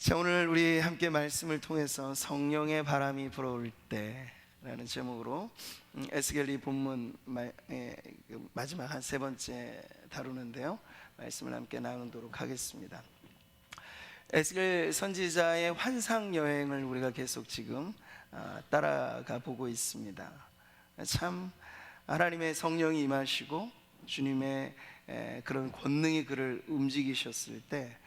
자, 오늘 우리 함께 말씀을 통해서 성령의 바람이 불어올 때라는 제목으로 에스겔이 본문 마지막 한 세 번째 다루는데요, 말씀을 함께 나누도록 하겠습니다. 에스겔 선지자의 환상 여행을 우리가 계속 지금 따라가 보고 있습니다. 참 하나님의 성령이 임하시고 주님의 그런 권능이 그를 움직이셨을 때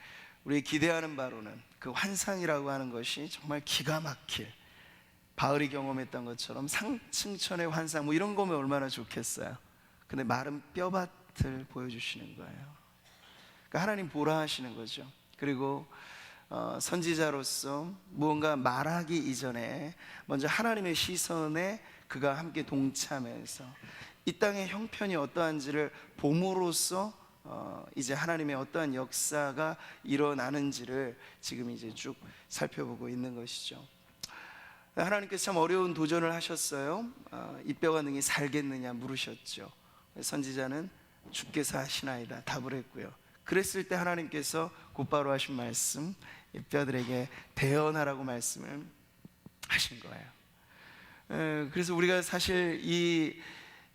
우리 기대하는 바로는 그 환상이라고 하는 것이 정말 기가 막힐, 바울이 경험했던 것처럼 상층천의 환상 이런 거면 얼마나 좋겠어요. 근데 마른 뼈밭을 보여주시는 거예요. 그러니까 하나님 보라 하시는 거죠. 그리고 선지자로서 무언가 말하기 이전에 먼저 하나님의 시선에 그가 함께 동참해서 이 땅의 형편이 어떠한지를 봄으로써 이제 하나님의 어떠한 역사가 일어나는지를 지금 이제 쭉 살펴보고 있는 것이죠. 하나님께서 참 어려운 도전을 하셨어요. 이 뼈가 능히 살겠느냐 물으셨죠. 선지자는 주께서 하시나이다 답을 했고요. 그랬을 때 하나님께서 곧바로 하신 말씀, 이 뼈들에게 대언하라고 말씀을 하신 거예요. 그래서 우리가 사실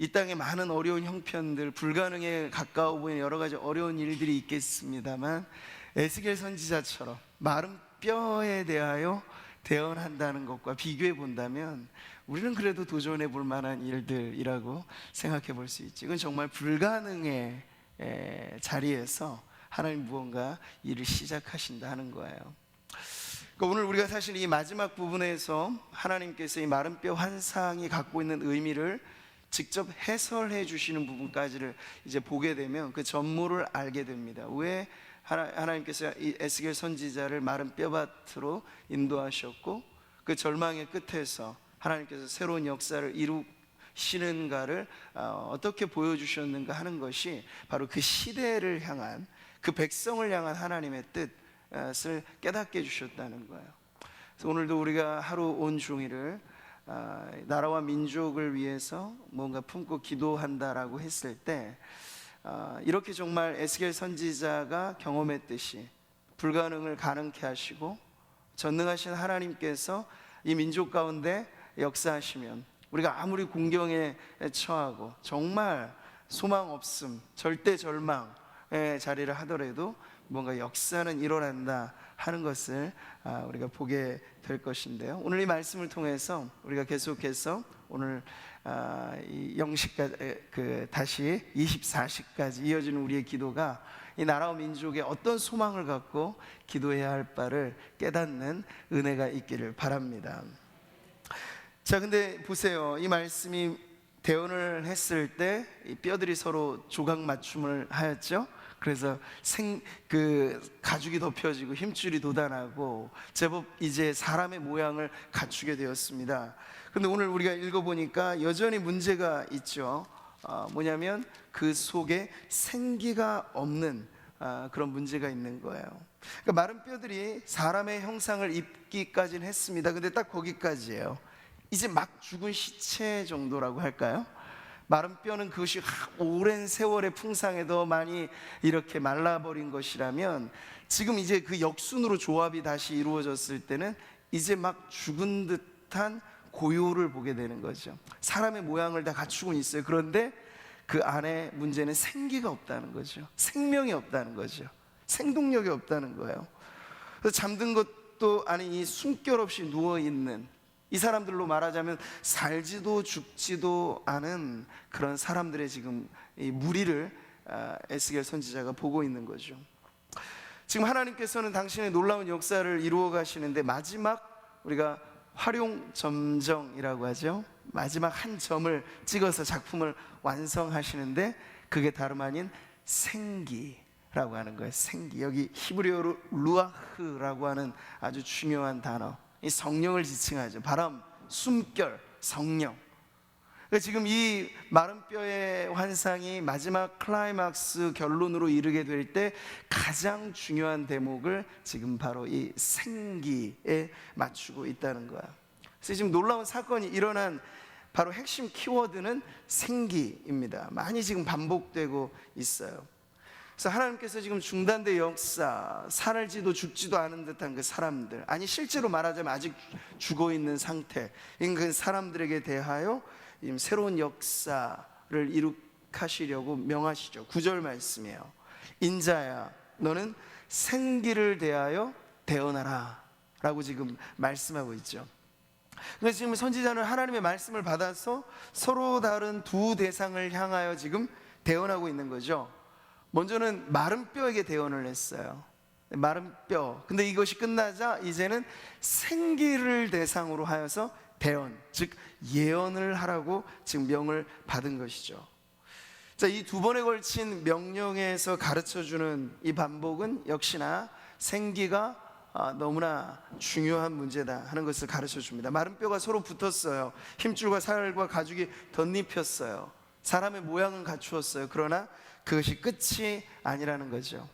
이 땅에 많은 어려운 형편들, 불가능에 가까워 보이는 여러 가지 어려운 일들이 있겠습니다만 에스겔 선지자처럼 마른 뼈에 대하여 대언한다는 것과 비교해 본다면 우리는 그래도 도전해 볼 만한 일들이라고 생각해 볼 수 있지. 이건 정말 불가능의 자리에서 하나님 무언가 일을 시작하신다 하는 거예요. 그러니까 오늘 우리가 사실 이 마지막 부분에서 하나님께서 이 마른 뼈 환상이 갖고 있는 의미를 직접 해설해 주시는 부분까지를 이제 보게 되면 그 전모를 알게 됩니다. 왜 하나님께서 이 에스겔 선지자를 마른 뼈밭으로 인도하셨고 그 절망의 끝에서 하나님께서 새로운 역사를 이루시는가를 어떻게 보여주셨는가 하는 것이 바로 그 시대를 향한, 그 백성을 향한 하나님의 뜻을 깨닫게 해주셨다는 거예요. 그래서 오늘도 우리가 하루 온종일을 나라와 민족을 위해서 뭔가 품고 기도한다라고 했을 때 이렇게 정말 에스겔 선지자가 경험했듯이 불가능을 가능케 하시고 전능하신 하나님께서 이 민족 가운데 역사하시면 우리가 아무리 공경에 처하고 정말 소망 없음, 절대 절망의 자리를 하더라도 뭔가 역사는 일어난다 하는 것을 우리가 보게 될 것인데요, 오늘 이 말씀을 통해서 우리가 계속해서 오늘 이 영시까지 다시 24시까지 이어지는 우리의 기도가 이 나라와 민족에 어떤 소망을 갖고 기도해야 할 바를 깨닫는 은혜가 있기를 바랍니다. 자, 근데 보세요. 이 말씀이 대언을 했을 때 이 뼈들이 서로 조각 맞춤을 하였죠. 그래서 가죽이 덮여지고 힘줄이 돋아나고 제법 이제 사람의 모양을 갖추게 되었습니다. 그런데 오늘 우리가 읽어보니까 여전히 문제가 있죠. 뭐냐면 그 속에 생기가 없는 그런 문제가 있는 거예요. 그러니까 마른 뼈들이 사람의 형상을 입기까지는 했습니다. 근데 딱 거기까지예요. 이제 막 죽은 시체 정도라고 할까요? 마른 뼈는 그것이 오랜 세월의 풍상에도 많이 이렇게 말라버린 것이라면 지금 이제 그 역순으로 조합이 다시 이루어졌을 때는 이제 막 죽은 듯한 고요를 보게 되는 거죠. 사람의 모양을 다 갖추고 있어요. 그런데 그 안에 문제는 생기가 없다는 거죠. 생명이 없다는 거죠. 생동력이 없다는 거예요. 그래서 잠든 것도 아닌 이 숨결 없이 누워있는, 이 사람들로 말하자면 살지도 죽지도 않은 그런 사람들의 지금 이 무리를 에스겔 선지자가 보고 있는 거죠. 지금 하나님께서는 당신의 놀라운 역사를 이루어 가시는데 마지막 우리가 활용점정이라고 하죠. 마지막 한 점을 찍어서 작품을 완성하시는데 그게 다름 아닌 생기라고 하는 거예요. 생기. 여기 히브리어로 루아흐라고 하는 아주 중요한 단어, 이 성령을 지칭하죠. 바람, 숨결, 성령. 그러니까 지금 이 마른 뼈의 환상이 마지막 클라이막스 결론으로 이르게 될 때 가장 중요한 대목을 지금 바로 이 생기에 맞추고 있다는 거야. 그래서 지금 놀라운 사건이 일어난 바로 핵심 키워드는 생기입니다. 많이 지금 반복되고 있어요. 그래서 하나님께서 지금 중단된 역사, 살지도 죽지도 않은 듯한 그 사람들, 아니 실제로 말하자면 아직 죽어있는 상태인 그 사람들에게 대하여 새로운 역사를 이룩하시려고 명하시죠. 9절 말씀이에요. 인자야 너는 생기를 대하여 대언하라 라고 지금 말씀하고 있죠. 그래서 지금 선지자는 하나님의 말씀을 받아서 서로 다른 두 대상을 향하여 지금 대언하고 있는 거죠. 먼저는 마른 뼈에게 대언을 했어요. 마른 뼈. 근데 이것이 끝나자 이제는 생기를 대상으로 하여서 대언, 즉 예언을 하라고 지금 명을 받은 것이죠. 자, 이 두 번에 걸친 명령에서 가르쳐주는 이 반복은 역시나 생기가 너무나 중요한 문제다 하는 것을 가르쳐 줍니다. 마른 뼈가 서로 붙었어요. 힘줄과 살과 가죽이 덧입혔어요. 사람의 모양은 갖추었어요. 그러나 그것이 끝이 아니라는 거죠.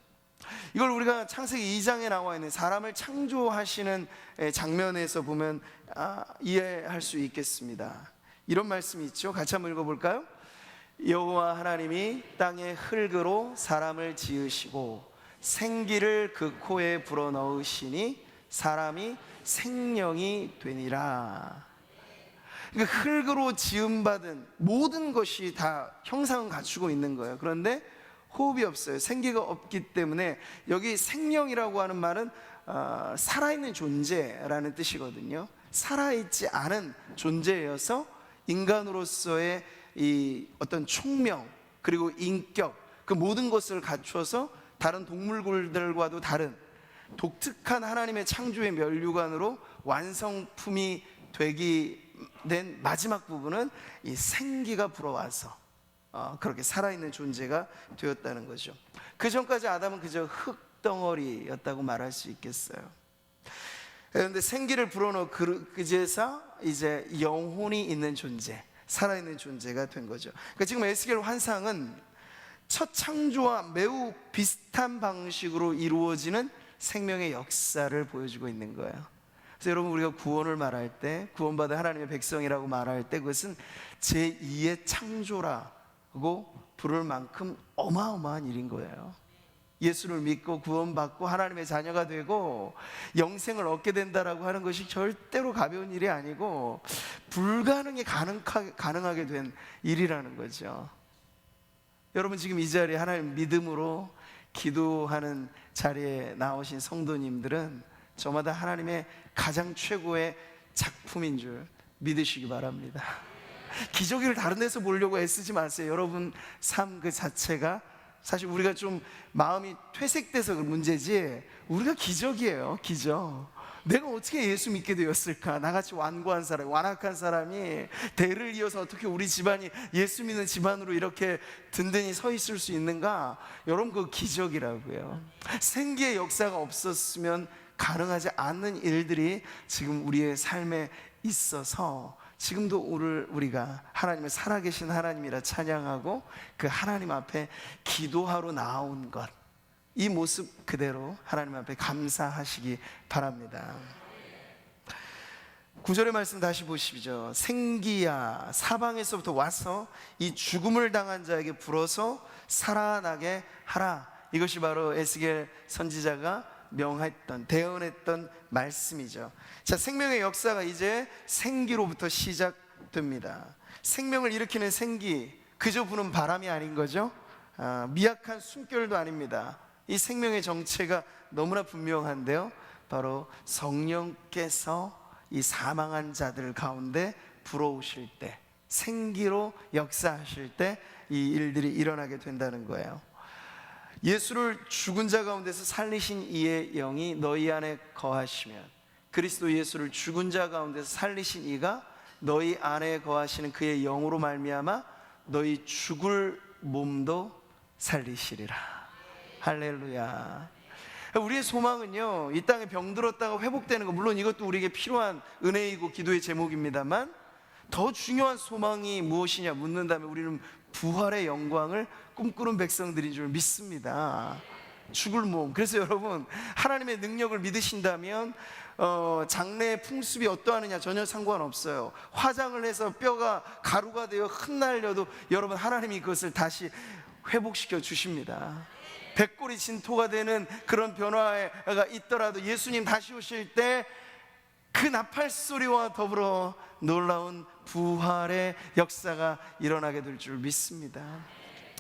이걸 우리가 창세기 2장에 나와 있는 사람을 창조하시는 장면에서 보면 이해할 수 있겠습니다. 이런 말씀이 있죠. 같이 한번 읽어볼까요? 여호와 하나님이 땅의 흙으로 사람을 지으시고 생기를 그 코에 불어넣으시니 사람이 생명이 되니라. 그러니까 흙으로 지음받은 모든 것이 다 형상은 갖추고 있는 거예요. 그런데 호흡이 없어요. 생기가 없기 때문에 여기 생명이라고 하는 말은 살아있는 존재라는 뜻이거든요. 살아있지 않은 존재여서 인간으로서의 이 어떤 총명 그리고 인격 그 모든 것을 갖춰서 다른 동물들과도 다른 독특한 하나님의 창조의 면류관으로 완성품이 되기 된 마지막 부분은 이 생기가 불어와서 그렇게 살아있는 존재가 되었다는 거죠. 그 전까지 아담은 그저 흙덩어리였다고 말할 수 있겠어요. 그런데 생기를 불어넣어 그제서 이제 영혼이 있는 존재, 살아있는 존재가 된 거죠. 그러니까 지금 에스겔 환상은 첫 창조와 매우 비슷한 방식으로 이루어지는 생명의 역사를 보여주고 있는 거예요. 그래서 여러분 우리가 구원을 말할 때 구원받은 하나님의 백성이라고 말할 때 그것은 제2의 창조라고 부를 만큼 어마어마한 일인 거예요. 예수를 믿고 구원받고 하나님의 자녀가 되고 영생을 얻게 된다라고 하는 것이 절대로 가벼운 일이 아니고 불가능이 가능하게 된 일이라는 거죠. 여러분 지금 이 자리에 하나님 믿음으로 기도하는 자리에 나오신 성도님들은 저마다 하나님의 가장 최고의 작품인 줄 믿으시기 바랍니다. 기저귀를 다른 데서 보려고 애쓰지 마세요. 여러분 삶 그 자체가 사실 우리가 좀 마음이 퇴색돼서 그 문제지 우리가 기적이에요. 기적. 내가 어떻게 예수 믿게 되었을까? 나같이 완고한 사람, 완악한 사람이 대를 이어서 어떻게 우리 집안이 예수 믿는 집안으로 이렇게 든든히 서 있을 수 있는가? 여러분 그 기적이라고요. 생기의 역사가 없었으면 가능하지 않는 일들이 지금 우리의 삶에 있어서 지금도 우리가 하나님을 살아계신 하나님이라 찬양하고 그 하나님 앞에 기도하러 나온 것, 이 모습 그대로 하나님 앞에 감사하시기 바랍니다. 9절의 말씀 다시 보시죠. 생기야 사방에서부터 와서 이 죽음을 당한 자에게 불어서 살아나게 하라. 이것이 바로 에스겔 선지자가 명했던 대언했던 말씀이죠. 자, 생명의 역사가 이제 생기로부터 시작됩니다. 생명을 일으키는 생기, 그저 부는 바람이 아닌 거죠. 미약한 숨결도 아닙니다. 이 생명의 정체가 너무나 분명한데요, 바로 성령께서 이 사망한 자들 가운데 불어오실 때, 생기로 역사하실 때 이 일들이 일어나게 된다는 거예요. 예수를 죽은 자 가운데서 살리신 이의 영이 너희 안에 거하시면, 그리스도 예수를 죽은 자 가운데서 살리신 이가 너희 안에 거하시는 그의 영으로 말미암아 너희 죽을 몸도 살리시리라. 할렐루야. 우리의 소망은요, 이 땅에 병들었다가 회복되는 거, 물론 이것도 우리에게 필요한 은혜이고 기도의 제목입니다만, 더 중요한 소망이 무엇이냐 묻는다면 우리는 부활의 영광을 꿈꾸는 백성들인 줄 믿습니다. 죽을 몸. 그래서 여러분 하나님의 능력을 믿으신다면 장래의 풍습이 어떠하느냐 전혀 상관없어요. 화장을 해서 뼈가 가루가 되어 흩날려도 여러분 하나님이 그것을 다시 회복시켜 주십니다. 백골이 진토가 되는 그런 변화가 있더라도 예수님 다시 오실 때 그 나팔 소리와 더불어 놀라운 부활의 역사가 일어나게 될 줄 믿습니다.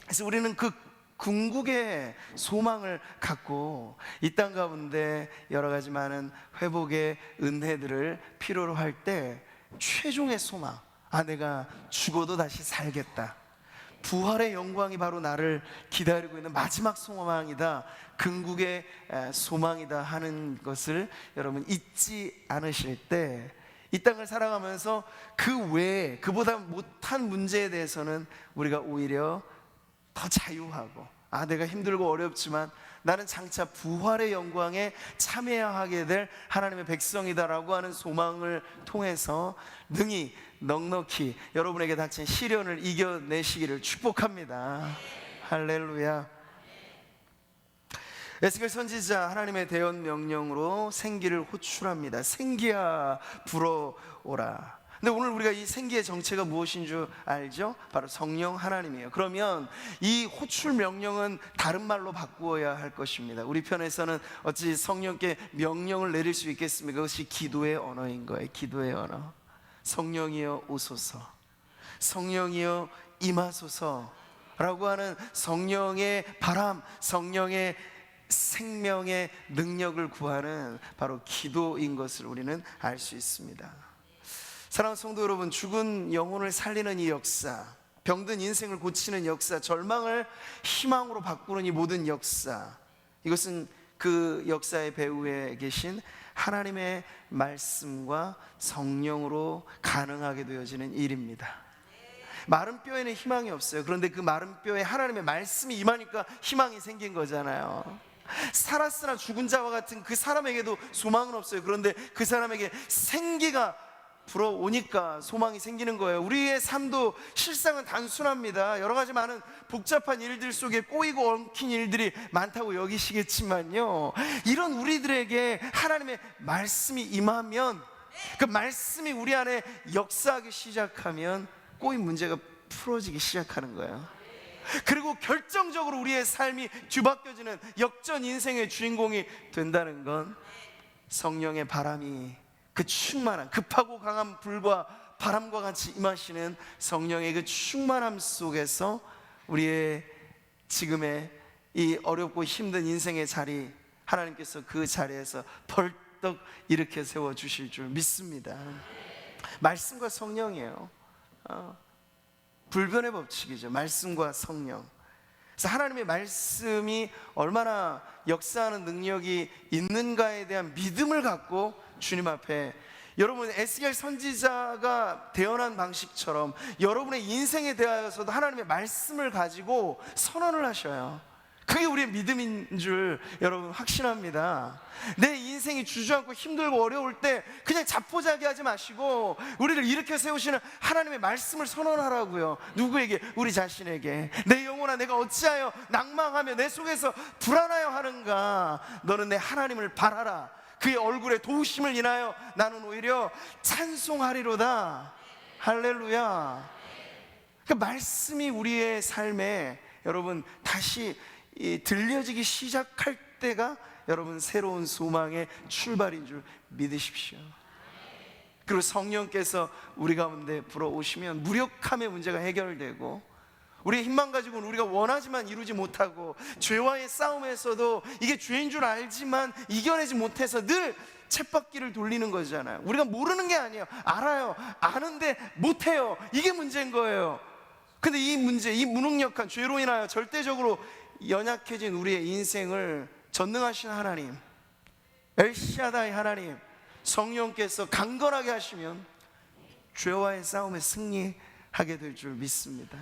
그래서 우리는 그 궁극의 소망을 갖고 이 땅 가운데 여러 가지 많은 회복의 은혜들을 필요로 할 때 최종의 소망, 내가 죽어도 다시 살겠다, 부활의 영광이 바로 나를 기다리고 있는 마지막 소망이다, 궁극의 소망이다 하는 것을 여러분 잊지 않으실 때 이 땅을 살아가면서 그 외에 그보다 못한 문제에 대해서는 우리가 오히려 더 자유하고, 내가 힘들고 어렵지만 나는 장차 부활의 영광에 참여하게 될 하나님의 백성이다라고 하는 소망을 통해서 능히 넉넉히 여러분에게 닥친 시련을 이겨내시기를 축복합니다. 할렐루야. 에스겔 선지자 하나님의 대언 명령으로 생기를 호출합니다. 생기야 불어오라. 근데 오늘 우리가 이 생기의 정체가 무엇인 줄 알죠? 바로 성령 하나님이에요. 그러면 이 호출 명령은 다른 말로 바꾸어야 할 것입니다. 우리 편에서는 어찌 성령께 명령을 내릴 수 있겠습니까? 그것이 기도의 언어인 거예요. 기도의 언어. 성령이여 오소서, 성령이여 임하소서 라고 하는 성령의 바람, 성령의 생명의 능력을 구하는 바로 기도인 것을 우리는 알 수 있습니다. 사랑하는 성도 여러분, 죽은 영혼을 살리는 이 역사, 병든 인생을 고치는 역사, 절망을 희망으로 바꾸는 이 모든 역사, 이것은 그 역사의 배후에 계신 하나님의 말씀과 성령으로 가능하게 되어지는 일입니다. 마른 뼈에는 희망이 없어요. 그런데 그 마른 뼈에 하나님의 말씀이 임하니까 희망이 생긴 거잖아요. 살았으나 죽은 자와 같은 그 사람에게도 소망은 없어요. 그런데 그 사람에게 생기가 불어오니까 소망이 생기는 거예요. 우리의 삶도 실상은 단순합니다. 여러 가지 많은 복잡한 일들 속에 꼬이고 엉킨 일들이 많다고 여기시겠지만요, 이런 우리들에게 하나님의 말씀이 임하면, 그 말씀이 우리 안에 역사하기 시작하면 꼬인 문제가 풀어지기 시작하는 거예요. 그리고 결정적으로 우리의 삶이 뒤바뀌어지는 역전 인생의 주인공이 된다는 건 성령의 바람이, 그 충만한, 급하고 강한 불과 바람과 같이 임하시는 성령의 그 충만함 속에서 우리의 지금의 이 어렵고 힘든 인생의 자리, 하나님께서 그 자리에서 벌떡 일으켜 세워주실 줄 믿습니다. 말씀과 성령이에요. 불변의 법칙이죠. 말씀과 성령. 그래서 하나님의 말씀이 얼마나 역사하는 능력이 있는가에 대한 믿음을 갖고 주님 앞에, 여러분 에스겔 선지자가 대언한 방식처럼 여러분의 인생에 대하여서도 하나님의 말씀을 가지고 선언을 하셔요. 그게 우리의 믿음인 줄 여러분 확신합니다. 내 인생이 주저앉고 힘들고 어려울 때 그냥 자포자기하지 마시고 우리를 일으켜 세우시는 하나님의 말씀을 선언하라고요. 누구에게? 우리 자신에게. 내 영혼아, 내가 어찌하여 낭망하며 내 속에서 불안하여 하는가? 너는 내 하나님을 바라라. 그의 얼굴에 도우심을 인하여 나는 오히려 찬송하리로다. 할렐루야. 그 말씀이 우리의 삶에 여러분 다시 들려지기 시작할 때가 여러분 새로운 소망의 출발인 줄 믿으십시오. 그리고 성령께서 우리 가운데 불어오시면 무력함의 문제가 해결되고, 우리의 힘만 가지고는 우리가 원하지만 이루지 못하고, 죄와의 싸움에서도 이게 죄인 줄 알지만 이겨내지 못해서 늘 쳇바퀴를 돌리는 거잖아요. 우리가 모르는 게 아니에요. 알아요. 아는데 못해요. 이게 문제인 거예요. 근데 이 문제, 이 무능력한 죄로 인하여 절대적으로 연약해진 우리의 인생을 전능하신 하나님, 엘샤다이 하나님, 성령께서 강건하게 하시면 죄와의 싸움에 승리하게 될 줄 믿습니다.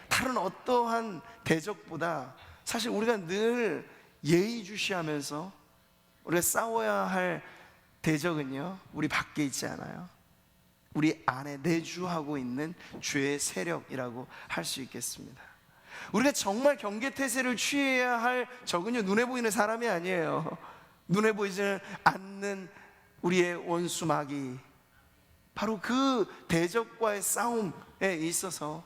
다른 어떠한 대적보다 사실 우리가 늘 예의주시하면서 우리가 싸워야 할 대적은요, 우리 밖에 있지 않아요. 우리 안에 내주하고 있는 죄의 세력이라고 할 수 있겠습니다. 우리가 정말 경계태세를 취해야 할 적은요, 눈에 보이는 사람이 아니에요. 눈에 보이지 않는 우리의 원수 마귀, 바로 그 대적과의 싸움에 있어서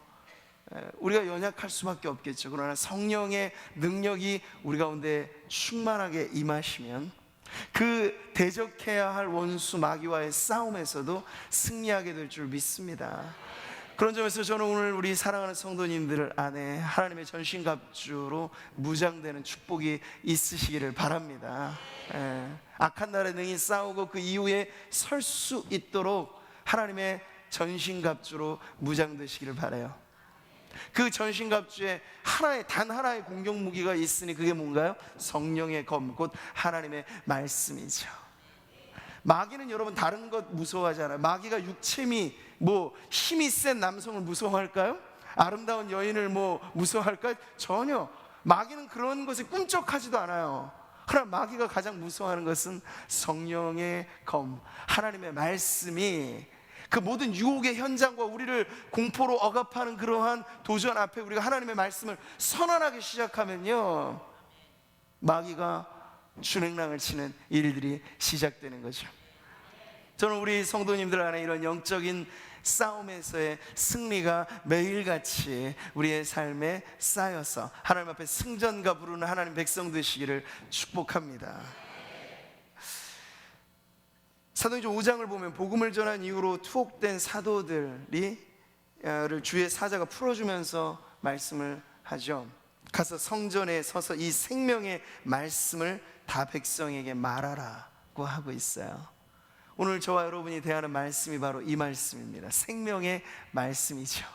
우리가 연약할 수밖에 없겠죠. 그러나 성령의 능력이 우리 가운데 충만하게 임하시면 그 대적해야 할 원수 마귀와의 싸움에서도 승리하게 될 줄 믿습니다. 그런 점에서 저는 오늘 우리 사랑하는 성도님들 안에 하나님의 전신갑주로 무장되는 축복이 있으시기를 바랍니다. 악한 날에 능히 싸우고 그 이후에 설 수 있도록 하나님의 전신갑주로 무장되시기를 바라요. 그 전신갑주에 단 하나의 공격 무기가 있으니 그게 뭔가요? 성령의 검, 곧 하나님의 말씀이죠. 마귀는 여러분 다른 것 무서워하잖아요. 마귀가 육체미 힘이 센 남성을 무서워할까요? 아름다운 여인을 무서워할까요? 전혀. 마귀는 그런 것에 꿈쩍하지도 않아요. 그러나 마귀가 가장 무서워하는 것은 성령의 검, 하나님의 말씀이 그 모든 유혹의 현장과 우리를 공포로 억압하는 그러한 도전 앞에 우리가 하나님의 말씀을 선언하기 시작하면요, 마귀가 준행랑을 치는 일들이 시작되는 거죠. 저는 우리 성도님들 안에 이런 영적인 싸움에서의 승리가 매일같이 우리의 삶에 쌓여서 하나님 앞에 승전가 부르는 하나님 백성 되시기를 축복합니다. 사도행전 5장을 보면 복음을 전한 이후로 투옥된 사도들이 주의 사자가 풀어주면서 말씀을 하죠. 가서 성전에 서서 이 생명의 말씀을 다 백성에게 말하라고 하고 있어요. 오늘 저와 여러분이 대하는 말씀이 바로 이 말씀입니다. 생명의 말씀이죠.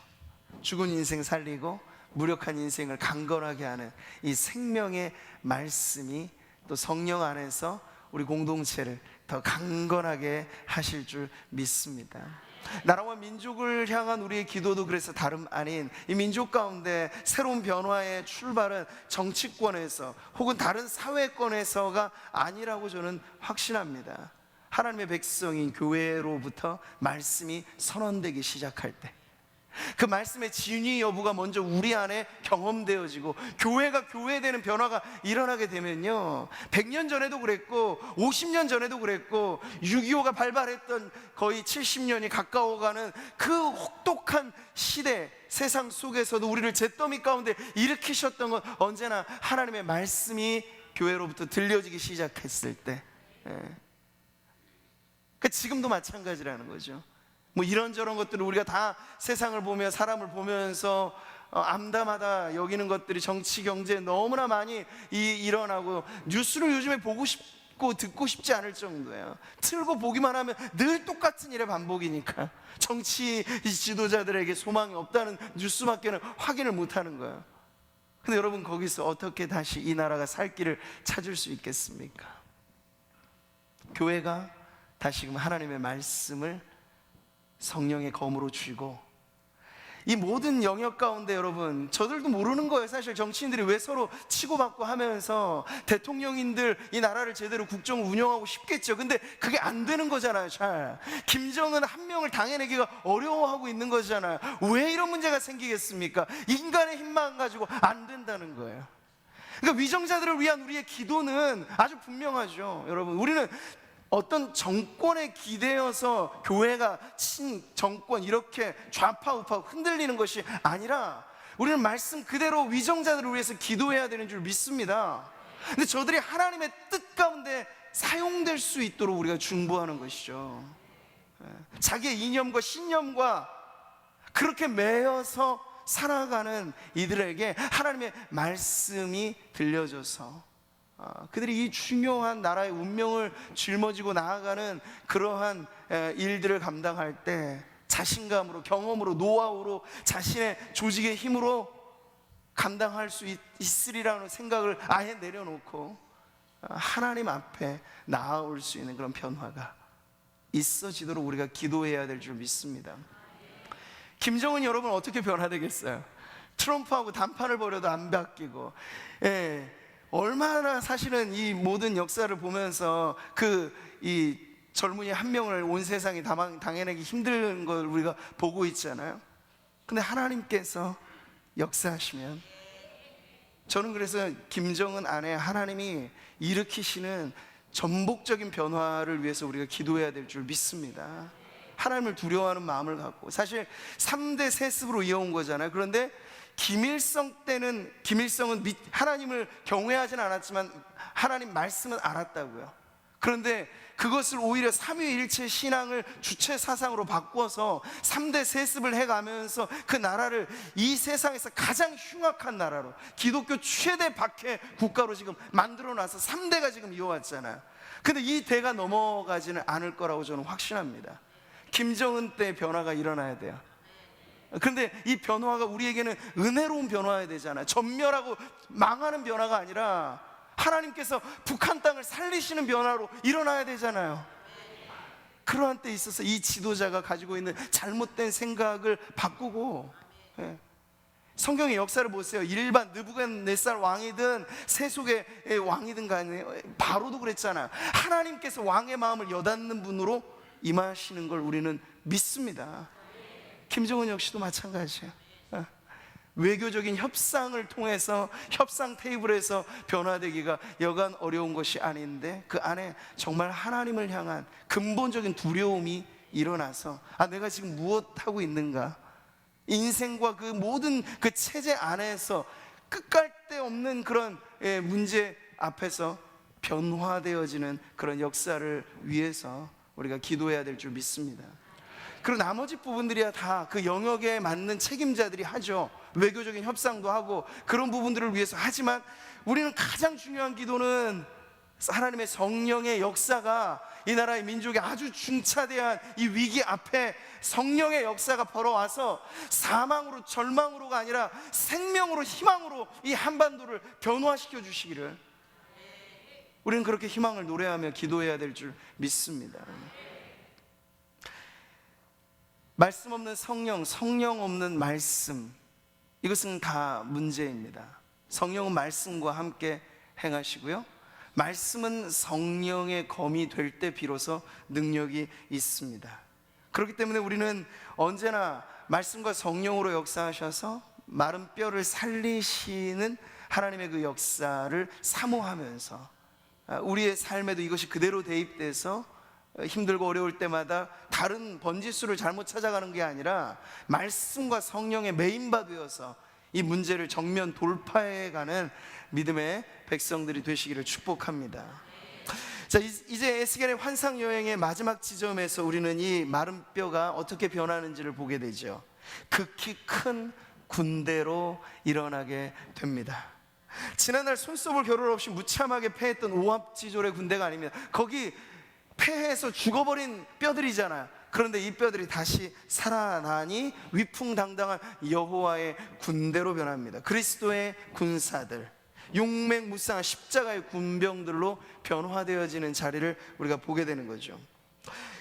죽은 인생 살리고 무력한 인생을 강건하게 하는 이 생명의 말씀이 또 성령 안에서 우리 공동체를 더 강건하게 하실 줄 믿습니다. 나라와 민족을 향한 우리의 기도도 그래서 다름 아닌 이 민족 가운데 새로운 변화의 출발은 정치권에서 혹은 다른 사회권에서가 아니라고 저는 확신합니다. 하나님의 백성인 교회로부터 말씀이 선언되기 시작할 때, 그 말씀의 진위 여부가 먼저 우리 안에 경험되어지고 교회가 교회되는 변화가 일어나게 되면요, 100년 전에도 그랬고 50년 전에도 그랬고 6.25가 발발했던 거의 70년이 가까워가는 그 혹독한 시대 세상 속에서도 우리를 잿더미 가운데 일으키셨던 건 언제나 하나님의 말씀이 교회로부터 들려지기 시작했을 때, 지금도 마찬가지라는 거죠. 이런저런 것들을 우리가 다 세상을 보며 사람을 보면서 암담하다 여기는 것들이 정치 경제에 너무나 많이 일어나고 뉴스를 요즘에 보고 싶고 듣고 싶지 않을 정도예요. 틀고 보기만 하면 늘 똑같은 일의 반복이니까 정치 지도자들에게 소망이 없다는 뉴스밖에는 확인을 못하는 거예요. 근데 여러분, 거기서 어떻게 다시 이 나라가 살 길을 찾을 수 있겠습니까? 교회가 다시금 하나님의 말씀을 성령의 검으로 쥐고 이 모든 영역 가운데, 여러분, 저들도 모르는 거예요. 사실 정치인들이 왜 서로 치고받고 하면서 대통령인들 이 나라를 제대로 국정을 운영하고 싶겠죠. 근데 그게 안 되는 거잖아요. 잘 김정은 한 명을 당해내기가 어려워하고 있는 거잖아요. 왜 이런 문제가 생기겠습니까? 인간의 힘만 가지고 안 된다는 거예요. 그러니까 위정자들을 위한 우리의 기도는 아주 분명하죠. 여러분, 우리는 어떤 정권에 기대어서 교회가 친정권 이렇게 좌파 우파 흔들리는 것이 아니라 우리는 말씀 그대로 위정자들을 위해서 기도해야 되는 줄 믿습니다. 근데 저들이 하나님의 뜻 가운데 사용될 수 있도록 우리가 중보하는 것이죠. 자기의 이념과 신념과 그렇게 매여서 살아가는 이들에게 하나님의 말씀이 들려져서 그들이 이 중요한 나라의 운명을 짊어지고 나아가는 그러한 일들을 감당할 때 자신감으로, 경험으로, 노하우로, 자신의 조직의 힘으로 감당할 수 있으리라는 생각을 아예 내려놓고 하나님 앞에 나아올 수 있는 그런 변화가 있어지도록 우리가 기도해야 될 줄 믿습니다. 김정은 여러분 어떻게 변화되겠어요? 트럼프하고 단판을 벌여도 안 바뀌고, 얼마나 사실은 이 모든 역사를 보면서 이 젊은이 한 명을 온 세상이 당해내기 힘든 걸 우리가 보고 있잖아요. 근데 하나님께서 역사하시면, 저는 그래서 김정은 안에 하나님이 일으키시는 전복적인 변화를 위해서 우리가 기도해야 될 줄 믿습니다. 하나님을 두려워하는 마음을 갖고, 사실 3대 세습으로 이어온 거잖아요. 그런데 김일성 때는, 김일성은 하나님을 경외하지는 않았지만 하나님 말씀은 알았다고요. 그런데 그것을 오히려 삼위일체 신앙을 주체 사상으로 바꿔서 3대 세습을 해가면서 그 나라를 이 세상에서 가장 흉악한 나라로, 기독교 최대 박해 국가로 지금 만들어놔서 3대가 지금 이어왔잖아요. 근데 이 대가 넘어가지는 않을 거라고 저는 확신합니다. 김정은 때 변화가 일어나야 돼요. 그런데 이 변화가 우리에게는 은혜로운 변화여야 되잖아요. 전멸하고 망하는 변화가 아니라 하나님께서 북한 땅을 살리시는 변화로 일어나야 되잖아요. 그러한 때 있어서 이 지도자가 가지고 있는 잘못된 생각을 바꾸고, 성경의 역사를 보세요. 일반 느부갓네살 왕이든 세속의 왕이든 간에 바로도 그랬잖아요. 하나님께서 왕의 마음을 여닫는 분으로 임하시는 걸 우리는 믿습니다. 김정은 역시도 마찬가지예요. 외교적인 협상을 통해서 협상 테이블에서 변화되기가 여간 어려운 것이 아닌데, 그 안에 정말 하나님을 향한 근본적인 두려움이 일어나서, 내가 지금 무엇 하고 있는가, 인생과 그 모든 그 체제 안에서 끝갈 데 없는 그런 문제 앞에서 변화되어지는 그런 역사를 위해서 우리가 기도해야 될 줄 믿습니다. 그리고 나머지 부분들이야 다 그 영역에 맞는 책임자들이 하죠. 외교적인 협상도 하고 그런 부분들을 위해서 하지만, 우리는 가장 중요한 기도는 하나님의 성령의 역사가 이 나라의 민족의 아주 중차대한 이 위기 앞에 성령의 역사가 벌어와서 사망으로 절망으로가 아니라 생명으로, 희망으로 이 한반도를 변화시켜 주시기를, 우리는 그렇게 희망을 노래하며 기도해야 될 줄 믿습니다. 말씀 없는 성령, 성령 없는 말씀, 이것은 다 문제입니다. 성령은 말씀과 함께 행하시고요, 말씀은 성령의 검이 될 때 비로소 능력이 있습니다. 그렇기 때문에 우리는 언제나 말씀과 성령으로 역사하셔서 마른 뼈를 살리시는 하나님의 그 역사를 사모하면서 우리의 삶에도 이것이 그대로 대입돼서 힘들고 어려울 때마다 다른 번지수를 잘못 찾아가는 게 아니라 말씀과 성령의 메인바 되어서 이 문제를 정면 돌파해가는 믿음의 백성들이 되시기를 축복합니다. 자, 이제 에스겔의 환상 여행의 마지막 지점에서 우리는 이 마른 뼈가 어떻게 변하는지를 보게 되죠. 극히 큰 군대로 일어나게 됩니다. 지난날 손톱을 겨룰 없이 무참하게 패했던 오합지졸의 군대가 아닙니다. 거기 패해서 죽어버린 뼈들이잖아요. 그런데 이 뼈들이 다시 살아나니 위풍당당한 여호와의 군대로 변합니다. 그리스도의 군사들, 용맹무쌍한 십자가의 군병들로 변화되어지는 자리를 우리가 보게 되는 거죠.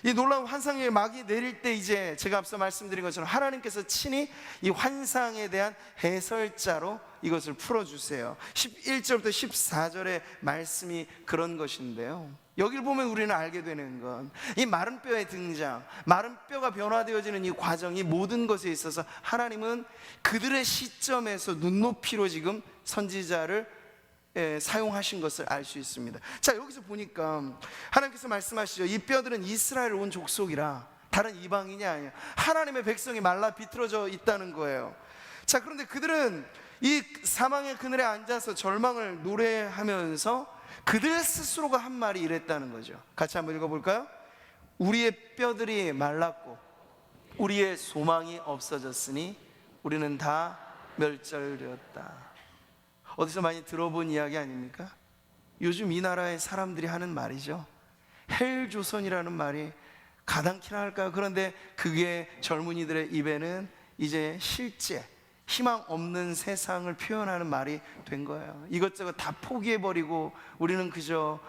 이 놀라운 환상의 막이 내릴 때, 이제 제가 앞서 말씀드린 것처럼 하나님께서 친히 이 환상에 대한 해설자로 이것을 풀어주세요. 11절부터 14절의 말씀이 그런 것인데요, 여기를 보면 우리는 알게 되는 건, 이 마른 뼈의 등장, 마른 뼈가 변화되어지는 이 과정, 이 모든 것에 있어서 하나님은 그들의 시점에서 눈높이로 지금 선지자를 사용하신 것을 알 수 있습니다. 자, 여기서 보니까 하나님께서 말씀하시죠. 이 뼈들은 이스라엘 온 족속이라, 다른 이방인이 아니야. 하나님의 백성이 말라 비틀어져 있다는 거예요. 자, 그런데 그들은 이 사망의 그늘에 앉아서 절망을 노래하면서 그들 스스로가 한 말이 이랬다는 거죠. 같이 한번 읽어볼까요? 우리의 뼈들이 말랐고 우리의 소망이 없어졌으니 우리는 다 멸절되었다. 어디서 많이 들어본 이야기 아닙니까? 요즘 이 나라의 사람들이 하는 말이죠. 헬조선이라는 말이 가당키나 할까요? 그런데 그게 젊은이들의 입에는 이제 실제 희망 없는 세상을 표현하는 말이 된 거예요. 이것저것 다 포기해버리고 우리는 그저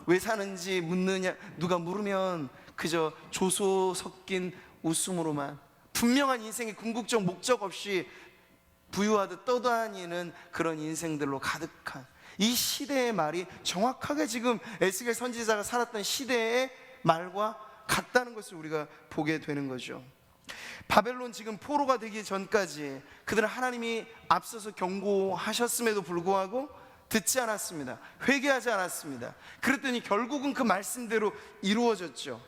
왜 사는지 묻느냐, 누가 물으면 그저 조소 섞인 웃음으로만, 분명한 인생의 궁극적 목적 없이 부유하듯 떠다니는 그런 인생들로 가득한 이 시대의 말이 정확하게 지금 에스겔 선지자가 살았던 시대의 말과 같다는 것을 우리가 보게 되는 거죠. 바벨론 지금 포로가 되기 전까지 그들은 하나님이 앞서서 경고하셨음에도 불구하고 듣지 않았습니다. 회개하지 않았습니다. 그랬더니 결국은 그 말씀대로 이루어졌죠.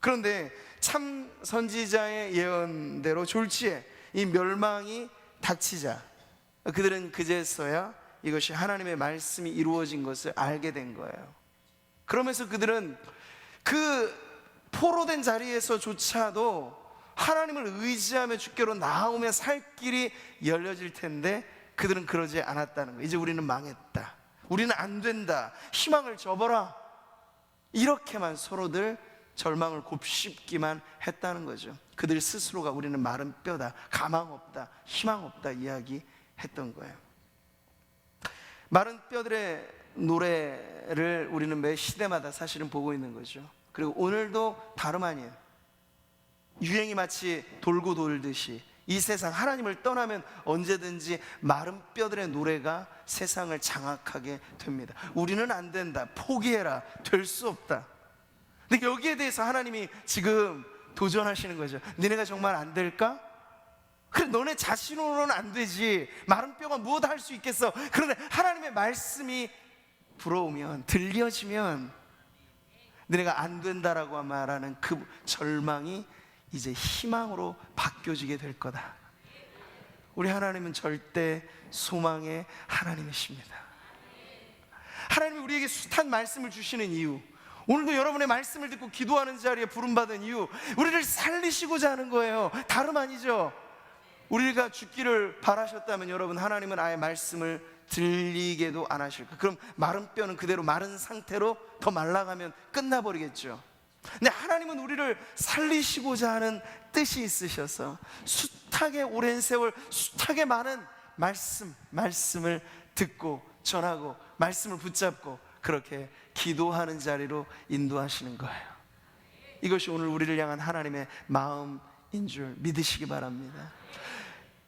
그런데 참 선지자의 예언대로 졸지에 이 멸망이 닥치자 그들은 그제서야 이것이 하나님의 말씀이 이루어진 것을 알게 된 거예요. 그러면서 그들은 그 포로된 자리에서조차도 하나님을 의지하며 주께로 나아오며 살 길이 열려질 텐데 그들은 그러지 않았다는 거예요. 이제 우리는 망했다, 우리는 안 된다, 희망을 접어라, 이렇게만 서로들 절망을 곱씹기만 했다는 거죠. 그들 스스로가 우리는 마른 뼈다, 가망 없다, 희망 없다 이야기했던 거예요. 마른 뼈들의 노래를 우리는 매 시대마다 사실은 보고 있는 거죠. 그리고 오늘도 다름 아니에요. 유행이 마치 돌고 돌듯이 이 세상, 하나님을 떠나면 언제든지 마른 뼈들의 노래가 세상을 장악하게 됩니다. 우리는 안 된다, 포기해라, 될 수 없다. 근데 여기에 대해서 하나님이 지금 도전하시는 거죠. 너네가 정말 안 될까? 그래, 너네 자신으로는 안 되지. 마른 뼈가 무엇 할 수 있겠어. 그런데 하나님의 말씀이 불어오면, 들려지면 너네가 안 된다라고 말하는 그 절망이 이제 희망으로 바뀌어지게 될 거다. 우리 하나님은 절대 소망의 하나님이십니다. 하나님이 우리에게 숱한 말씀을 주시는 이유, 오늘도 여러분의 말씀을 듣고 기도하는 자리에 부름받은 이유, 우리를 살리시고자 하는 거예요. 다름 아니죠. 우리가 죽기를 바라셨다면 여러분, 하나님은 아예 말씀을 들리게도 안 하실 거예요. 그럼 마른 뼈는 그대로 마른 상태로 더 말라가면 끝나버리겠죠. 근데 하나님은 우리를 살리시고자 하는 뜻이 있으셔서 숱하게 오랜 세월, 숱하게 많은 말씀을 듣고 전하고 말씀을 붙잡고 그렇게 기도하는 자리로 인도하시는 거예요. 이것이 오늘 우리를 향한 하나님의 마음인 줄 믿으시기 바랍니다.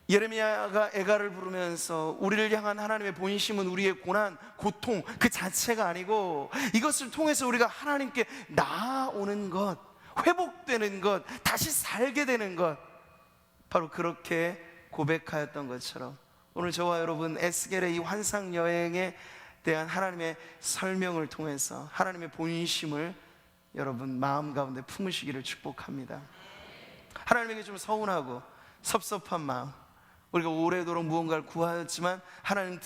예레미야가 애가를 부르면서 우리를 향한 하나님의 본심은 우리의 고난, 고통 그 자체가 아니고 이것을 통해서 우리가 하나님께 나아오는 것, 회복되는 것, 다시 살게 되는 것, 바로 그렇게 고백하였던 것처럼 오늘 저와 여러분 에스겔의 이 환상 여행에 대한 하나님의 설명을 통해서 하나님의 본심을 여러분 마음 가운데 품으시기를 축복합니다. 하나님에게 좀 서운하고 섭섭한 마음, 우리가 오래도록 무언가를 구하였지만 하나님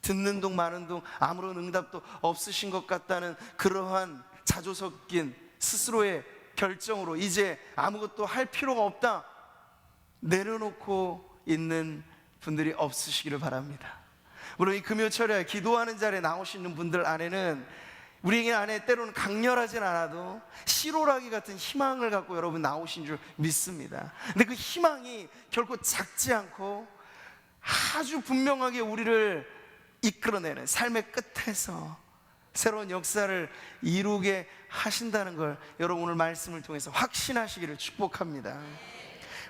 듣는 동 마는 동 아무런 응답도 없으신 것 같다는 그러한 자조 섞인 스스로의 결정으로 이제 아무것도 할 필요가 없다 내려놓고 있는 분들이 없으시기를 바랍니다. 물론 이 금요철에 기도하는 자리에 나오시는 분들 안에는 우리에게 안에 때로는 강렬하진 않아도 시로라기 같은 희망을 갖고 여러분 나오신 줄 믿습니다. 근데 그 희망이 결코 작지 않고 아주 분명하게 우리를 이끌어내는 삶의 끝에서 새로운 역사를 이루게 하신다는 걸 여러분 오늘 말씀을 통해서 확신하시기를 축복합니다.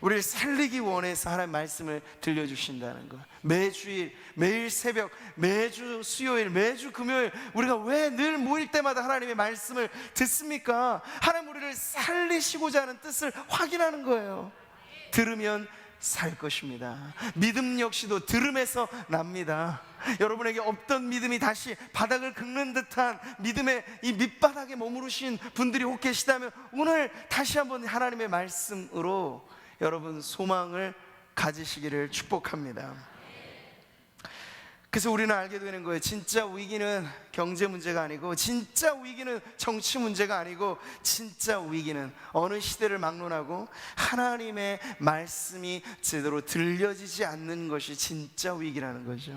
우리를 살리기 원해서 하나님 말씀을 들려주신다는 것, 매주일, 매일 새벽, 매주 수요일, 매주 금요일 우리가 왜 늘 모일 때마다 하나님의 말씀을 듣습니까? 하나님 우리를 살리시고자 하는 뜻을 확인하는 거예요. 들으면 살 것입니다. 믿음 역시도 들음에서 납니다. 여러분에게 없던 믿음이 다시 바닥을 긁는 듯한 믿음의 이 밑바닥에 머무르신 분들이 혹 계시다면 오늘 다시 한번 하나님의 말씀으로 여러분 소망을 가지시기를 축복합니다. 그래서 우리는 알게 되는 거예요. 진짜 위기는 경제 문제가 아니고, 진짜 위기는 정치 문제가 아니고, 진짜 위기는 어느 시대를 막론하고 하나님의 말씀이 제대로 들려지지 않는 것이 진짜 위기라는 거죠.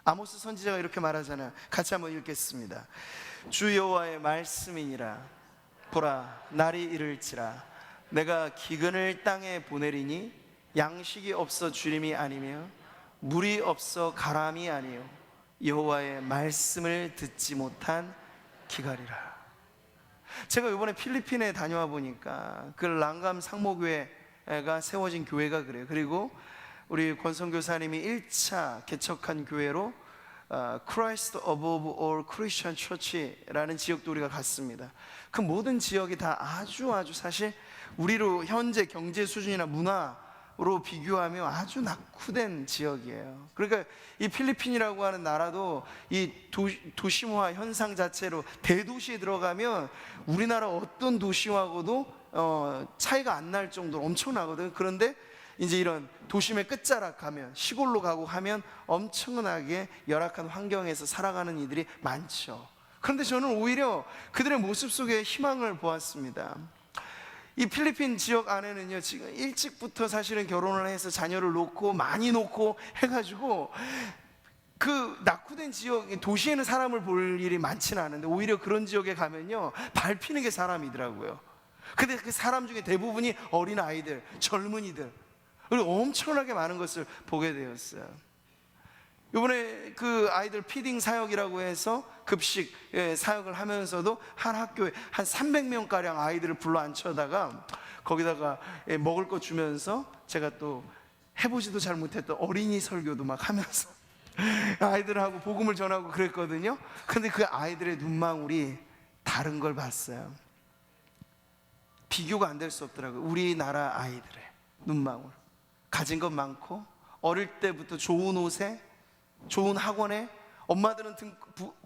아모스 선지자가 이렇게 말하잖아요. 같이 한번 읽겠습니다. 주 여호와의 말씀이니라. 보라, 날이 이를지라. 내가 기근을 땅에 보내리니 양식이 없어 주림이 아니며 물이 없어 가람이 아니요 여호와의 말씀을 듣지 못한 기갈이라. 제가 이번에 필리핀에 다녀와 보니까 그 랑감 상모교회가 세워진 교회가 그래요. 그리고 우리 권성교사님이 1차 개척한 교회로 Christ above all Christian Church라는 지역도 우리가 갔습니다. 그 모든 지역이 다 아주 사실 우리로 현재 경제 수준이나 문화로 비교하면 아주 낙후된 지역이에요. 그러니까 이 필리핀이라고 하는 나라도 이 도시화 현상 자체로 대도시에 들어가면 우리나라 어떤 도시하고도 차이가 안 날 정도로 엄청나거든요. 그런데 이제 이런 도심의 끝자락 가면, 시골로 가고 하면 엄청나게 열악한 환경에서 살아가는 이들이 많죠. 그런데 저는 오히려 그들의 모습 속에 희망을 보았습니다. 이 필리핀 지역 안에는요, 지금 일찍부터 사실은 결혼을 해서 자녀를 놓고 많이 놓고 해가지고 그 낙후된 지역, 도시에는 사람을 볼 일이 많지는 않은데 오히려 그런 지역에 가면요 밟히는 게 사람이더라고요. 근데 그 사람 중에 대부분이 어린 아이들, 젊은이들, 그리고 엄청나게 많은 것을 보게 되었어요. 이번에 그 아이들 피딩 사역이라고 해서 급식 사역을 하면서도 한 학교에 한 300명가량 아이들을 불러 앉혀다가 거기다가 먹을 거 주면서 제가 또 해보지도 잘 못했던 어린이 설교도 막 하면서 아이들하고 복음을 전하고 그랬거든요. 근데 그 아이들의 눈망울이 다른 걸 봤어요. 비교가 안 될 수 없더라고요. 우리나라 아이들의 눈망울, 가진 것 많고 어릴 때부터 좋은 옷에 좋은 학원에 엄마들은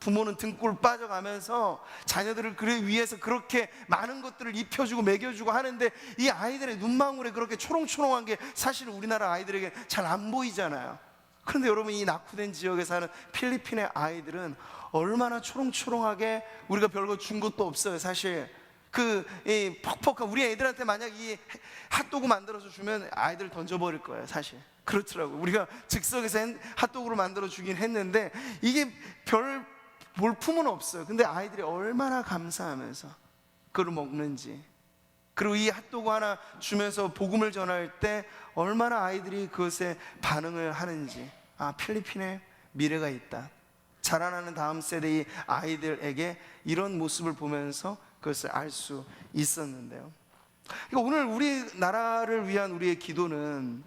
부모는 등골 빠져가면서 자녀들을 그를 위해서 그렇게 많은 것들을 입혀주고 먹여주고 하는데 이 아이들의 눈망울에 그렇게 초롱초롱한 게 사실 우리나라 아이들에게 잘 안 보이잖아요. 그런데 여러분, 이 낙후된 지역에 사는 필리핀의 아이들은 얼마나 초롱초롱하게, 우리가 별거 준 것도 없어요. 사실 이 퍽퍽한, 우리 애들한테 만약 이 핫도그 만들어서 주면 아이들 던져버릴 거예요. 사실 그렇더라고요. 우리가 즉석에서 핫도그로 만들어 주긴 했는데 이게 별 볼품은 없어요. 근데 아이들이 얼마나 감사하면서 그걸 먹는지, 그리고 이 핫도그 하나 주면서 복음을 전할 때 얼마나 아이들이 그것에 반응을 하는지, 아, 필리핀에 미래가 있다. 자라나는 다음 세대의 아이들에게 이런 모습을 보면서 그것을 알 수 있었는데요. 그러니까 오늘 우리나라를 위한 우리의 기도는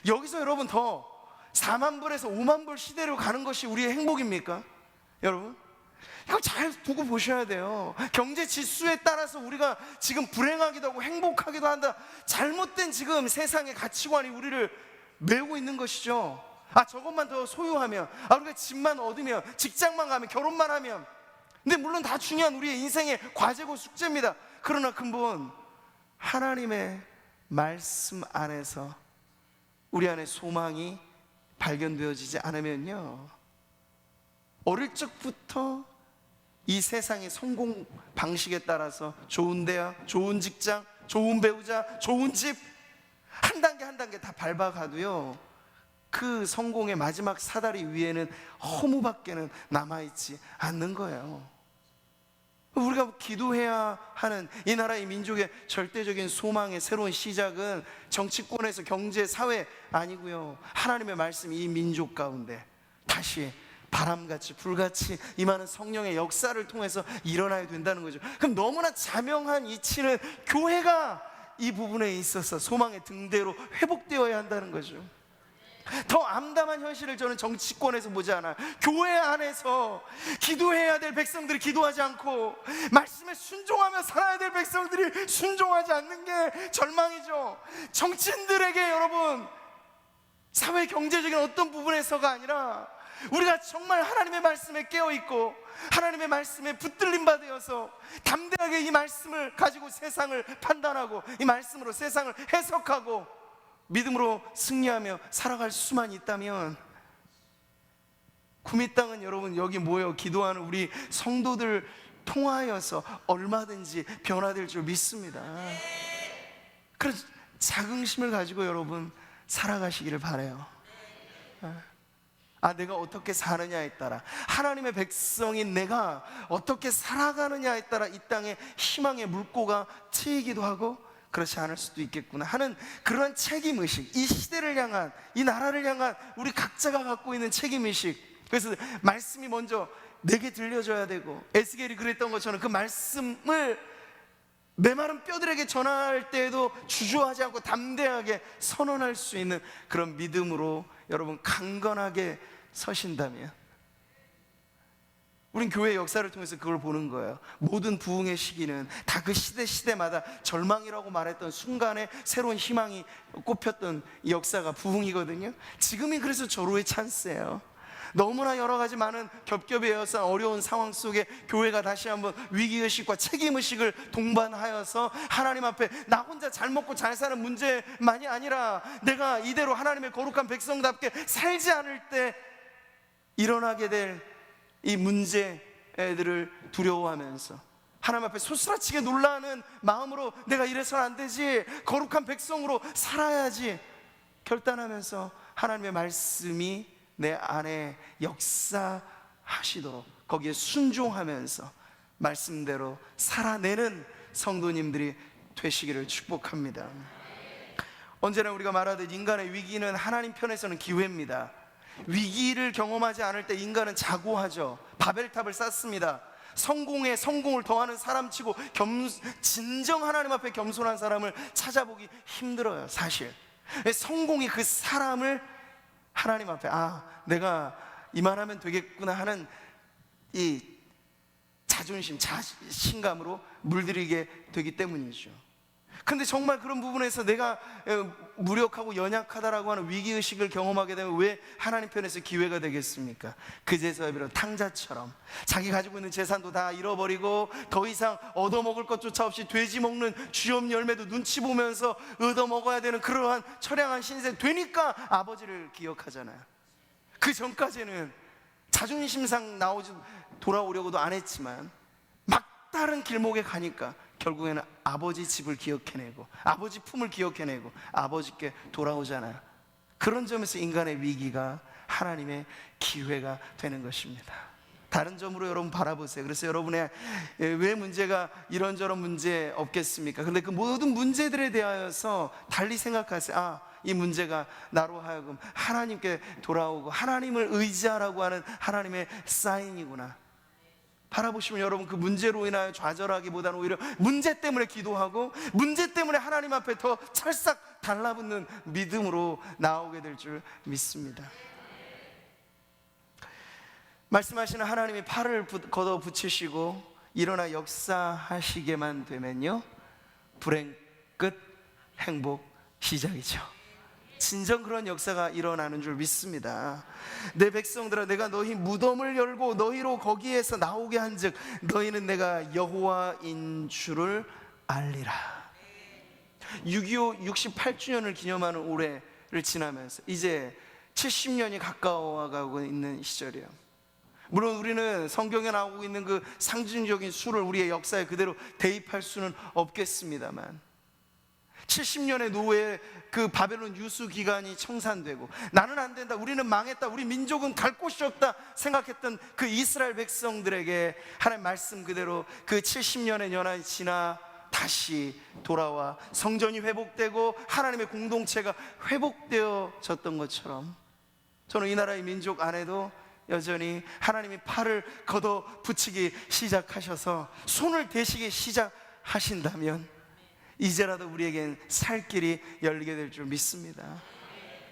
여기서 여러분 더 4만 불에서 5만 불 시대로 가는 것이 우리의 행복입니까? 여러분, 이거 잘 두고 보셔야 돼요. 경제 지수에 따라서 우리가 지금 불행하기도 하고 행복하기도 한다. 잘못된 지금 세상의 가치관이 우리를 메우고 있는 것이죠. 아, 저것만 더 소유하면, 아, 우리가 집만 얻으면, 직장만 가면, 결혼만 하면. 근데 물론 다 중요한 우리의 인생의 과제고 숙제입니다. 그러나 근본 하나님의 말씀 안에서 우리 안에 소망이 발견되어지지 않으면요, 어릴 적부터 이 세상의 성공 방식에 따라서 좋은 대학, 좋은 직장, 좋은 배우자, 좋은 집, 한 단계 한 단계 다 밟아가도요, 그 성공의 마지막 사다리 위에는 허무밖에는 남아있지 않는 거예요. 우리가 기도해야 하는 이 나라의 민족의 절대적인 소망의 새로운 시작은 정치권에서 경제, 사회 아니고요, 하나님의 말씀이 이 민족 가운데 다시 바람같이 불같이 임하는 성령의 역사를 통해서 일어나야 된다는 거죠. 그럼 너무나 자명한 이치는 교회가 이 부분에 있어서 소망의 등대로 회복되어야 한다는 거죠. 더 암담한 현실을 저는 정치권에서 보지 않아요. 교회 안에서 기도해야 될 백성들이 기도하지 않고 말씀에 순종하며 살아야 될 백성들이 순종하지 않는 게 절망이죠. 정치인들에게 여러분, 사회 경제적인 어떤 부분에서가 아니라 우리가 정말 하나님의 말씀에 깨어있고 하나님의 말씀에 붙들림 받아서 담대하게 이 말씀을 가지고 세상을 판단하고 이 말씀으로 세상을 해석하고 믿음으로 승리하며 살아갈 수만 있다면, 구미 땅은 여러분 여기 모여 기도하는 우리 성도들 통하여서 얼마든지 변화될 줄 믿습니다. 그래서 자긍심을 가지고 여러분 살아가시기를 바라요. 아, 내가 어떻게 사느냐에 따라, 하나님의 백성인 내가 어떻게 살아가느냐에 따라 이 땅에 희망의 물꼬가 트이기도 하고 그렇지 않을 수도 있겠구나 하는 그런 책임의식, 이 시대를 향한, 이 나라를 향한 우리 각자가 갖고 있는 책임의식. 그래서 말씀이 먼저 내게 들려줘야 되고, 에스겔이 그랬던 것처럼 그 말씀을 메마른 뼈들에게 전할 때에도 주저하지 않고 담대하게 선언할 수 있는 그런 믿음으로 여러분 강건하게 서신다면, 우린 교회의 역사를 통해서 그걸 보는 거예요. 모든 부흥의 시기는 다 그 시대마다 절망이라고 말했던 순간에 새로운 희망이 꼽혔던 이 역사가 부흥이거든요. 지금이 그래서 절호의 찬스예요. 너무나 여러 가지 많은 겹겹이 에어싼 어려운 상황 속에 교회가 다시 한번 위기의식과 책임의식을 동반하여서 하나님 앞에 나 혼자 잘 먹고 잘 사는 문제만이 아니라 내가 이대로 하나님의 거룩한 백성답게 살지 않을 때 일어나게 될 이 문제들을 두려워하면서 하나님 앞에 소스라치게 놀라는 마음으로 내가 이래서는 안 되지, 거룩한 백성으로 살아야지 결단하면서 하나님의 말씀이 내 안에 역사하시도록 거기에 순종하면서 말씀대로 살아내는 성도님들이 되시기를 축복합니다. 언제나 우리가 말하듯 인간의 위기는 하나님 편에서는 기회입니다. 위기를 경험하지 않을 때 인간은 자고하죠. 바벨탑을 쌓습니다. 성공에 성공을 더하는 사람치고 진정 하나님 앞에 겸손한 사람을 찾아보기 힘들어요. 사실 성공이 그 사람을 하나님 앞에 내가 이만하면 되겠구나 하는 이 자존심, 자신감으로 물들이게 되기 때문이죠. 근데 정말 그런 부분에서 내가 무력하고 연약하다라고 하는 위기의식을 경험하게 되면 왜 하나님 편에서 기회가 되겠습니까? 그제서야 비로소 탕자처럼 자기 가지고 있는 재산도 다 잃어버리고 더 이상 얻어먹을 것조차 없이 돼지 먹는 쥐염 열매도 눈치 보면서 얻어먹어야 되는 그러한 처량한 신세 되니까 아버지를 기억하잖아요. 그 전까지는 자존심상 돌아오려고도 안 했지만 막다른 길목에 가니까 결국에는 아버지 집을 기억해내고 아버지 품을 기억해내고 아버지께 돌아오잖아요. 그런 점에서 인간의 위기가 하나님의 기회가 되는 것입니다. 다른 점으로 여러분 바라보세요. 그래서 여러분의 왜 문제가 이런저런 문제 없겠습니까? 그런데 그 모든 문제들에 대하여서 달리 생각하세요. 이 문제가 나로 하여금 하나님께 돌아오고 하나님을 의지하라고 하는 하나님의 사인이구나. 바라보시면 여러분 그 문제로 인하여 좌절하기보다는 오히려 문제 때문에 기도하고 문제 때문에 하나님 앞에 더 찰싹 달라붙는 믿음으로 나오게 될 줄 믿습니다. 말씀하시는 하나님이 팔을 걷어 붙이시고 일어나 역사하시게만 되면요, 불행 끝, 행복 시작이죠. 진정 그런 역사가 일어나는 줄 믿습니다. 내 백성들아, 내가 너희 무덤을 열고 너희로 거기에서 나오게 한즉 너희는 내가 여호와인 줄을 알리라. 6.25 68주년을 기념하는 올해를 지나면서 이제 70년이 가까워가고 있는 시절이에요. 물론 우리는 성경에 나오고 있는 그 상징적인 수를 우리의 역사에 그대로 대입할 수는 없겠습니다만 70년의 노예, 그 바벨론 유수 기간이 청산되고 나는 안 된다, 우리는 망했다, 우리 민족은 갈 곳이 없다 생각했던 그 이스라엘 백성들에게 하나님 말씀 그대로 그 70년의 연한이 지나 다시 돌아와 성전이 회복되고 하나님의 공동체가 회복되어졌던 것처럼 저는 이 나라의 민족 안에도 여전히 하나님이 팔을 걷어 붙이기 시작하셔서 손을 대시기 시작하신다면 이제라도 우리에겐 살 길이 열리게 될 줄 믿습니다.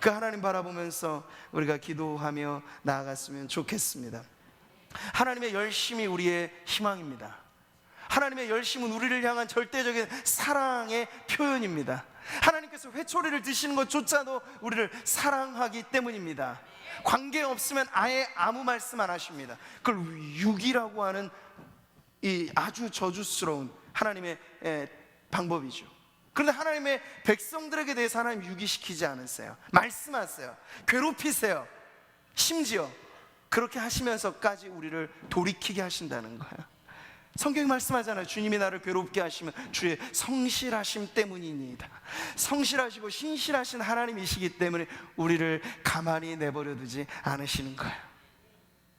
그 하나님 바라보면서 우리가 기도하며 나아갔으면 좋겠습니다. 하나님의 열심이 우리의 희망입니다. 하나님의 열심은 우리를 향한 절대적인 사랑의 표현입니다. 하나님께서 회초리를 드시는 것조차도 우리를 사랑하기 때문입니다. 관계 없으면 아예 아무 말씀 안 하십니다. 그걸 육이라고 하는 이 아주 저주스러운 하나님의 방법이죠. 그런데 하나님의 백성들에게 대해서 하나님 유기시키지 않으세요. 말씀하세요. 괴롭히세요. 심지어 그렇게 하시면서까지 우리를 돌이키게 하신다는 거예요. 성경이 말씀하잖아요. 주님이 나를 괴롭게 하시면 주의 성실하심 때문이니이다. 성실하시고 신실하신 하나님이시기 때문에 우리를 가만히 내버려 두지 않으시는 거예요.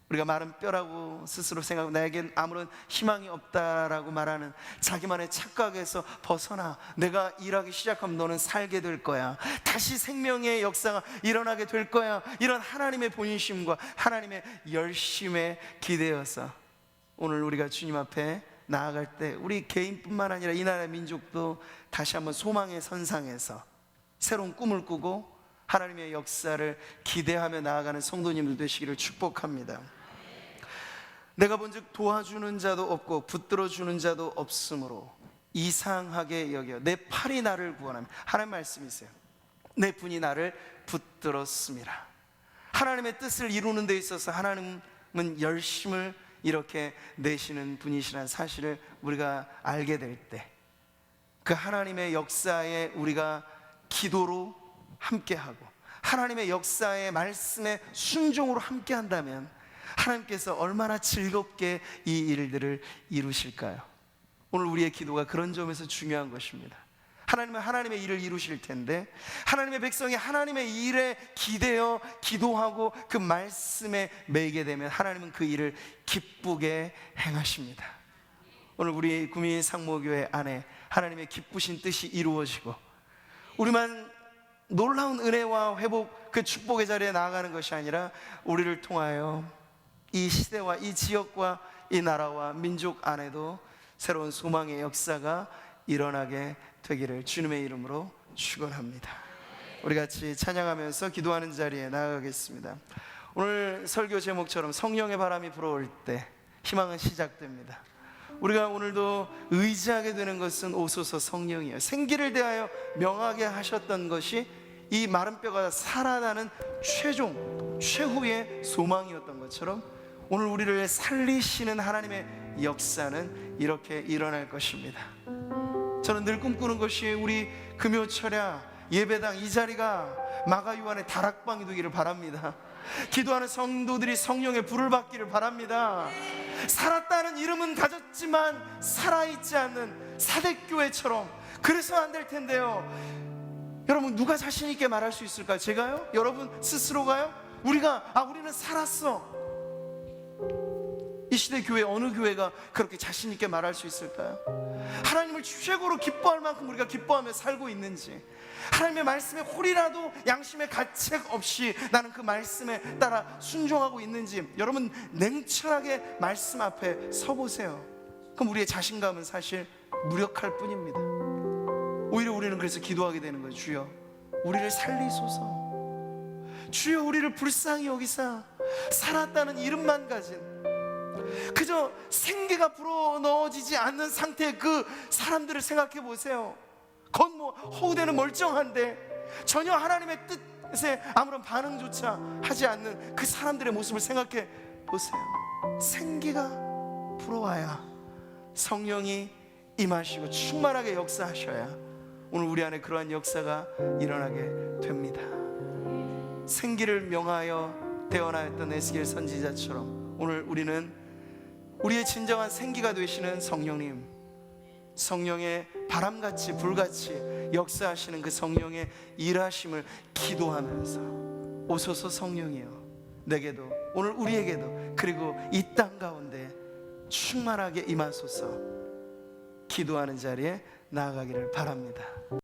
우리가 마른 뼈라고 스스로 생각하고 나에겐 아무런 희망이 없다라고 말하는 자기만의 착각에서 벗어나 내가 일하기 시작하면 너는 살게 될 거야, 다시 생명의 역사가 일어나게 될 거야, 이런 하나님의 본심과 하나님의 열심에 기대어서 오늘 우리가 주님 앞에 나아갈 때 우리 개인뿐만 아니라 이 나라의 민족도 다시 한번 소망의 선상에서 새로운 꿈을 꾸고 하나님의 역사를 기대하며 나아가는 성도님들 되시기를 축복합니다. 내가 본즉 도와주는 자도 없고 붙들어주는 자도 없으므로 이상하게 여겨 내 팔이 나를 구원하며, 하나님 말씀이세요. 내 분이 나를 붙들었음이라. 하나님의 뜻을 이루는 데 있어서 하나님은 열심을 이렇게 내시는 분이시라는 사실을 우리가 알게 될 때, 그 하나님의 역사에 우리가 기도로 함께하고 하나님의 역사의 말씀에 순종으로 함께한다면 하나님께서 얼마나 즐겁게 이 일들을 이루실까요? 오늘 우리의 기도가 그런 점에서 중요한 것입니다. 하나님은 하나님의 일을 이루실 텐데, 하나님의 백성이 하나님의 일에 기대어 기도하고 그 말씀에 매이게 되면 하나님은 그 일을 기쁘게 행하십니다. 오늘 우리 구미 상모교회 안에 하나님의 기쁘신 뜻이 이루어지고 우리만 놀라운 은혜와 회복, 그 축복의 자리에 나아가는 것이 아니라 우리를 통하여 이 시대와 이 지역과 이 나라와 민족 안에도 새로운 소망의 역사가 일어나게 되기를 주님의 이름으로 축원합니다. 우리 같이 찬양하면서 기도하는 자리에 나아가겠습니다. 오늘 설교 제목처럼 성령의 바람이 불어올 때 희망은 시작됩니다. 우리가 오늘도 의지하게 되는 것은 오소서 성령이에요. 생기를 대하여 명하게 하셨던 것이 이 마른 뼈가 살아나는 최후의 소망이었던 것처럼 오늘 우리를 살리시는 하나님의 역사는 이렇게 일어날 것입니다. 저는 늘 꿈꾸는 것이 우리 금요철야 예배당 이 자리가 마가요한의 다락방이 되기를 바랍니다. 기도하는 성도들이 성령의 불을 받기를 바랍니다. 살았다는 이름은 가졌지만 살아있지 않는 사대교회처럼, 그래서 안 될 텐데요. 여러분, 누가 자신 있게 말할 수 있을까요? 제가요? 여러분 스스로가요? 우리는 살았어. 이 시대 교회 어느 교회가 그렇게 자신 있게 말할 수 있을까요? 하나님을 최고로 기뻐할 만큼 우리가 기뻐하며 살고 있는지, 하나님의 말씀에 홀이라도 양심의 가책 없이 나는 그 말씀에 따라 순종하고 있는지, 여러분 냉철하게 말씀 앞에 서보세요. 그럼 우리의 자신감은 사실 무력할 뿐입니다. 오히려 우리는 그래서 기도하게 되는 거예요. 주여 우리를 살리소서. 주여 우리를 불쌍히 여기사 살았다는 이름만 가진, 그저 생기가 불어넣어지지 않는 상태의 그 사람들을 생각해 보세요. 겉모 허우대는 멀쩡한데 전혀 하나님의 뜻에 아무런 반응조차 하지 않는 그 사람들의 모습을 생각해 보세요. 생기가 불어와야 성령이 임하시고 충만하게 역사하셔야 오늘 우리 안에 그러한 역사가 일어나게 됩니다. 생기를 명하여 태어나였던 에스겔 선지자처럼 오늘 우리는 우리의 진정한 생기가 되시는 성령님, 성령의 바람같이 불같이 역사하시는 그 성령의 일하심을 기도하면서 오소서 성령이여, 내게도 오늘 우리에게도 그리고 이 땅 가운데 충만하게 임하소서 기도하는 자리에 나아가기를 바랍니다.